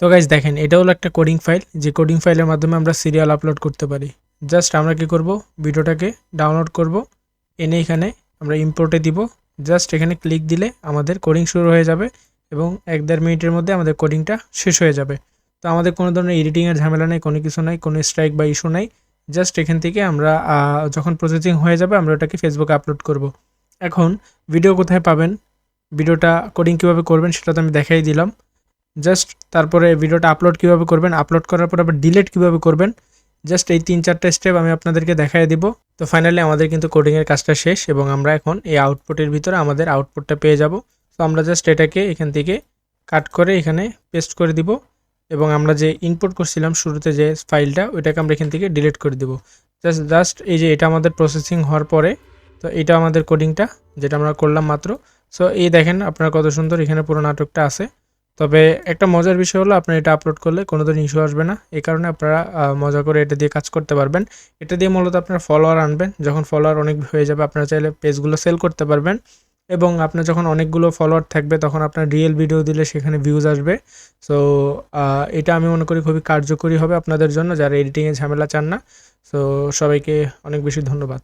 তো গাইজ দেখেন, এটা হলো একটা কোডিং ফাইল, যে কোডিং ফাইলের মাধ্যমে আমরা সিরিয়াল আপলোড করতে পারি। জাস্ট আমরা কি করব, ভিডিওটাকে ডাউনলোড করব, এনে এখানে আমরা ইম্পোর্টে দিব। জাস্ট এখানে ক্লিক দিলে আমাদের কোডিং শুরু হয়ে যাবে এবং 1-1.5 মিনিটের মধ্যে আমাদের কোডিংটা শেষ হয়ে যাবে। তো আমাদের কোনো ধরনের এডিটিংয়ের ঝামেলা নেই, কোনো কিছু নাই, কোনো স্ট্রাইক বা ইস্যু নাই। জাস্ট এখান থেকে আমরা যখন প্রসেসিং হয়ে যাবে আমরা ওটাকে ফেসবুকে আপলোড করব। এখন ভিডিও কোথায় পাবেন, ভিডিওটা কোডিং কীভাবে করবেন সেটা তো আমি দেখাই দিলাম। জাস্ট তারপরে ভিডিওটা আপলোড কীভাবে করবেন, আপলোড করার পর আবার ডিলিট কীভাবে করবেন, জাস্ট এই 3-4টা স্টেপ আমি আপনাদেরকে দেখাই দিব। তো ফাইনালি আমাদের কিন্তু কোডিংয়ের কাজটা শেষ এবং আমরা এখন এই আউটপুটের ভিতরে আমাদের আউটপুটটা পেয়ে যাব। তো আমরা জাস্ট এটাকে এখান থেকে কাট করে এখানে পেস্ট করে দিব এবং আমরা যে ইনপুট করছিলাম শুরুতে যে ফাইলটা, ওইটাকে আমরা এখান থেকে ডিলিট করে দিব। জাস্ট এই যে এটা আমাদের প্রসেসিং হওয়ার পরে, তো এটা আমাদের কোডিংটা যেটা আমরা করলাম মাত্র। সো এই দেখেন আপনার কত সুন্দর এখানে পুরো নাটকটা আছে। তবে একটা মজার বিষয় হলো আপনার এটা আপলোড করলে কোনো দিন ইস্যু আসবে না, এই কারণে আপনারা মজা করে এটা দিয়ে কাজ করতে পারবেন। এটা দিয়ে মূলত আপনার ফলোয়ার আনবেন, যখন ফলোয়ার অনেক হয়ে যাবে আপনারা চাইলে পেজগুলো সেল করতে পারবেন এবং আপনার যখন অনেকগুলো ফলোয়ার থাকবে তখন আপনার রিয়েল ভিডিও দিলে সেখানে ভিউজ আসবে। সো এটা আমি মনে করি খুবই কার্যকরী হবে আপনাদের জন্য যারা এডিটিংয়ে ঝামেলা চান না। সো সবাইকে অনেক বেশি ধন্যবাদ।